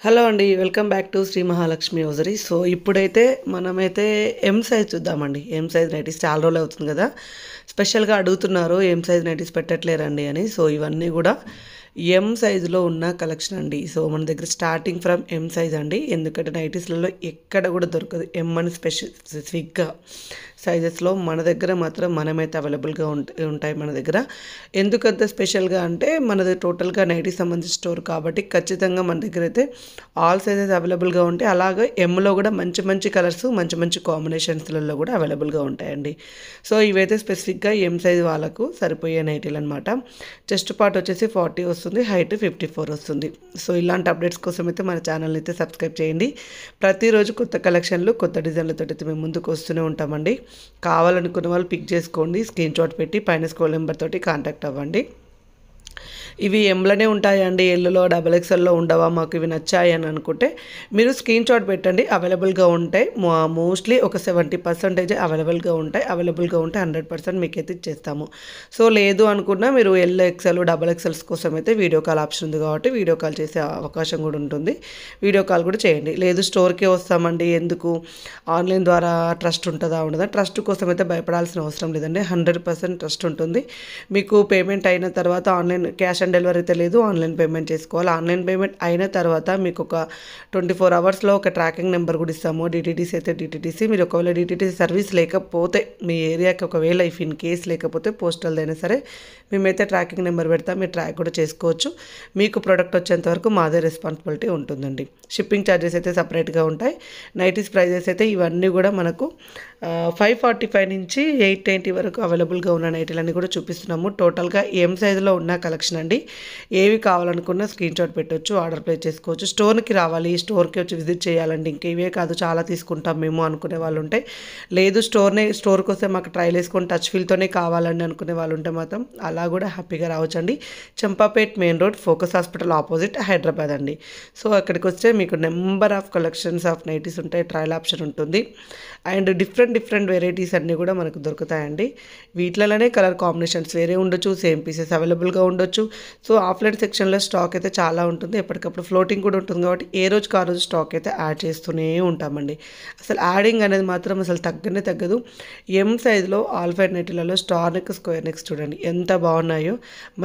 Hello అండి, welcome back to Shri Mahalakshmi Hosiery. So ఇప్పుడైతే మనమైతే ఎం సైజ్ చూద్దామండి. ఎం సైజ్ నైటీస్ చాలా రోజులు అవుతుంది కదా, స్పెషల్గా అడుగుతున్నారు ఎం సైజ్ నైటీస్ పెట్టట్లేరండి అని. సో ఇవన్నీ కూడా ఎం సైజులో ఉన్న కలెక్షన్ అండి. సో మన దగ్గర స్టార్టింగ్ ఫ్రమ్ ఎం సైజ్ అండి, ఎందుకంటే నైటీస్లలో ఎక్కడ కూడా దొరకదు ఎం అని స్పెసిఫిక్గా సైజెస్లో మన దగ్గర మాత్రం మనమైతే అవైలబుల్గా ఉంటాయి మన దగ్గర. ఎందుకంత స్పెషల్గా అంటే మనది టోటల్గా నైటీ సంబంధించిన స్టోర్ కాబట్టి ఖచ్చితంగా మన దగ్గర అయితే ఆల్ సైజెస్ అవైలబుల్గా ఉంటాయి. అలాగే ఎంలో కూడా మంచి మంచి కలర్స్ మంచి మంచి కాంబినేషన్స్లలో కూడా అవైలబుల్గా ఉంటాయండి. సో ఇవైతే స్పెసిఫిక్గా ఎం సైజ్ వాళ్ళకు సరిపోయే నైటీలు అనమాట. చెస్ట్ పార్ట్ వచ్చేసి 40 వస్తుంది, హైట్ 54 వస్తుంది. సో ఇలాంటి అప్డేట్స్ కోసం అయితే మన ఛానల్ని అయితే సబ్స్క్రైబ్ చేయండి. ప్రతిరోజు కొత్త కలెక్షన్లు కొత్త డిజైన్లతో అయితే మేము ముందుకు వస్తూనే ఉంటామండి. కావాలనుకున్న వాళ్ళు పిక్ చేసుకోండి, స్క్రీన్ షాట్ పెట్టి పైన స్క్రోల్ నెంబర్ తోటి కాంటాక్ట్ అవ్వండి. ఇవి ఎంలోనే ఉంటాయండి, ఎల్లులో XXLలో ఉండవా, మాకు ఇవి నచ్చాయి అని అనుకుంటే మీరు స్క్రీన్ షాట్ పెట్టండి. అవైలబుల్గా ఉంటాయి, మోస్ట్లీ ఒక 70% అవైలబుల్గా ఉంటాయి. అవైలబుల్గా ఉంటే 100% మీకైతే ఇచ్చేస్తాము. సో లేదు అనుకున్నా మీరు XL XXLs కోసం అయితే వీడియో కాల్ ఆప్షన్ ఉంది కాబట్టి వీడియో కాల్ చేసే అవకాశం కూడా ఉంటుంది. వీడియో కాల్ కూడా చేయండి. లేదు స్టోర్కే వస్తామండి, ఎందుకు ఆన్లైన్ ద్వారా ట్రస్ట్ ఉంటుందా ఉండదా, ట్రస్ట్ కోసం అయితే భయపడాల్సిన అవసరం లేదండి. 100% ట్రస్ట్ ఉంటుంది. మీకు పేమెంట్ అయిన తర్వాత ఆన్లైన్ క్యాష్ ఆన్ డెలివరీ అయితే లేదు, ఆన్లైన్ పేమెంట్ చేసుకోవాలి. ఆన్లైన్ పేమెంట్ అయిన తర్వాత మీకు ఒక 24 అవర్స్లో ఒక ట్రాకింగ్ నెంబర్ కూడా ఇస్తాము. డిటీటీసీ అయితే డిటీటీసీ, మీరు ఒకవేళ డిటీటీసీ సర్వీస్ లేకపోతే మీ ఏరియాకి ఒకవేళ ఇఫ్ ఇన్ కేస్ లేకపోతే పోస్టల్ అయినా సరే మేమైతే ట్రాకింగ్ నెంబర్ పెడతాం, మీరు ట్రాక్ కూడా చేసుకోవచ్చు. మీకు ప్రోడక్ట్ వచ్చేంత వరకు మాదే రెస్పాన్సిబిలిటీ ఉంటుందండి. షిప్పింగ్ ఛార్జెస్ అయితే సపరేట్గా ఉంటాయి. నైటీస్ ప్రైజెస్ అయితే ఇవన్నీ కూడా మనకు 545 నుంచి 890 వరకు అవైలబుల్గా ఉన్న నైటీలన్నీ కూడా చూపిస్తున్నాము. టోటల్గా ఎం సైజులో ఉన్న కలెక్షన్ అండి. ఏవి కావాలనుకున్నా స్క్రీన్ షాట్ పెట్టవచ్చు, ఆర్డర్ ప్లేస్ చేసుకోవచ్చు. స్టోర్కి రావాలి, స్టోర్కి వచ్చి విజిట్ చేయాలండి, ఇంకా ఇవే కాదు చాలా తీసుకుంటాం మేము అనుకునే వాళ్ళు ఉంటే, లేదు స్టోర్కి వస్తే మాకు ట్రైల్ వేసుకొని టచ్ ఫీల్తోనే కావాలండి అనుకునే వాళ్ళు ఉంటే మాత్రం అలా కూడా హ్యాపీగా రావచ్చండి. Champapet main road, focus hospital opposite, Hyderabad అండి. సో అక్కడికి వస్తే మీకు number of collections of nighties ఉంటాయి, ట్రయల్ ఆప్షన్ ఉంటుంది, అండ్ డిఫరెంట్ వెరైటీస్ అన్నీ కూడా మనకు దొరుకుతాయండి. వీటిలోనే కలర్ కాంబినేషన్స్ వేరే ఉండొచ్చు, సేమ్ పీసెస్ అవైలబుల్గా ఉండొచ్చు. సో ఆఫ్లైన్ సెక్షన్లో స్టాక్ అయితే చాలా ఉంటుంది, ఎప్పటికప్పుడు ఫ్లోటింగ్ కూడా ఉంటుంది కాబట్టి ఏ రోజుకి ఆ రోజు స్టాక్ అయితే యాడ్ చేస్తూనే ఉంటామండి. అసలు యాడింగ్ అనేది మాత్రం అసలు తగ్గనే తగ్గదు. ఎం సైజులో ఆల్ఫైడ్ నైటీలలో స్టార్ నెక్, స్క్వేర్ నెక్స్ చూడండి ఎంత బాగున్నాయో.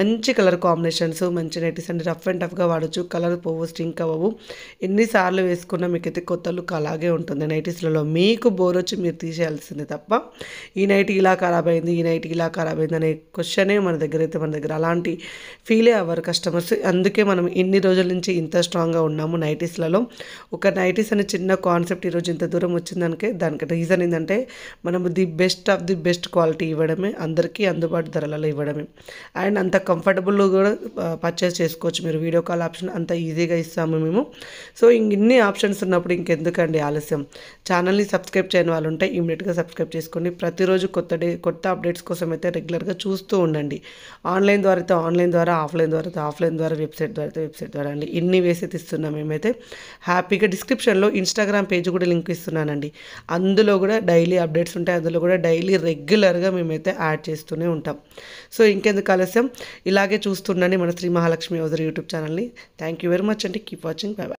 మంచి కలర్ కాంబినేషన్స్, మంచి నైటీస్ అండి, రఫ్ అండ్ టఫ్గా వాడచ్చు, కలర్ పోవు, స్ట్రింక్ అవ్వవు. ఎన్నిసార్లు వేసుకున్నా మీకైతే కొత్త లుక్ అలాగే ఉంటుంది. నైటీస్లలో మీకు బోర్ వచ్చి మీరు తీసేయాల్సిందే తప్ప ఈ నైటీ ఇలా ఖరాబ్ అయింది, ఈ నైటీ ఇలా ఖరాబ్ అయింది అనే క్వశ్చనే మన దగ్గర అలాంటి ఫీలే అవ్వరు కస్టమర్స్. అందుకే మనం ఇన్ని రోజుల నుంచి ఇంత స్ట్రాంగ్గా ఉన్నాము నైటీస్లలో. ఒక నైటీస్ అనే చిన్న కాన్సెప్ట్ ఈరోజు ఇంత దూరం వచ్చిందనికే దానికి రీజన్ ఏంటంటే మనము the best of the best quality ఇవ్వడమే, అందరికీ అందుబాటు ధరలలో ఇవ్వడమే, అండ్ అంత కంఫర్టబుల్ కూడా పర్చేస్ చేసుకోవచ్చు. మీరు వీడియో కాల్ ఆప్షన్ అంత ఈజీగా ఇస్తాము మేము. సో ఇన్ని ఆప్షన్స్ ఉన్నప్పుడు ఇంకెందుకండి ఆలస్యం. ఛానల్ని సబ్స్క్రైబ్ చేయని వాళ్ళు ఉంటే ఇమీడియట్గా సబ్స్క్రైబ్ చేసుకోండి. ప్రతిరోజు కొత్త అప్డేట్స్ కోసం అయితే రెగ్యులర్గా చూస్తూ ఉండండి. ఆన్లైన్ ద్వారా అయితే ఆన్లైన్ ద్వారా, ఆఫ్లైన్ ద్వారా అయితే ఆఫ్లైన్ ద్వారా, వెబ్సైట్ ద్వారా అయితే వెబ్సైట్ ద్వారా అండి. ఇన్ని వేసి ఇస్తున్నాం మేమైతే హ్యాపీగా. డిస్క్రిప్షన్లో ఇన్స్టాగ్రామ్ పేజ్ కూడా లింక్ ఇస్తున్నానండి, అందులో కూడా డైలీ అప్డేట్స్ ఉంటాయి, అందులో కూడా డైలీ రెగ్యులర్గా మేమైతే యాడ్ చేస్తూనే ఉంటాం. సో ఇంకెందుకు ఆలస్యం, ఇలాగే చూస్తుండండి మన శ్రీ మహాలక్ష్మి హౌజరీ యూట్యూబ్ ఛానల్ని. థ్యాంక్ యూ వెరీ మచ్ అండి. Keep watching. By by.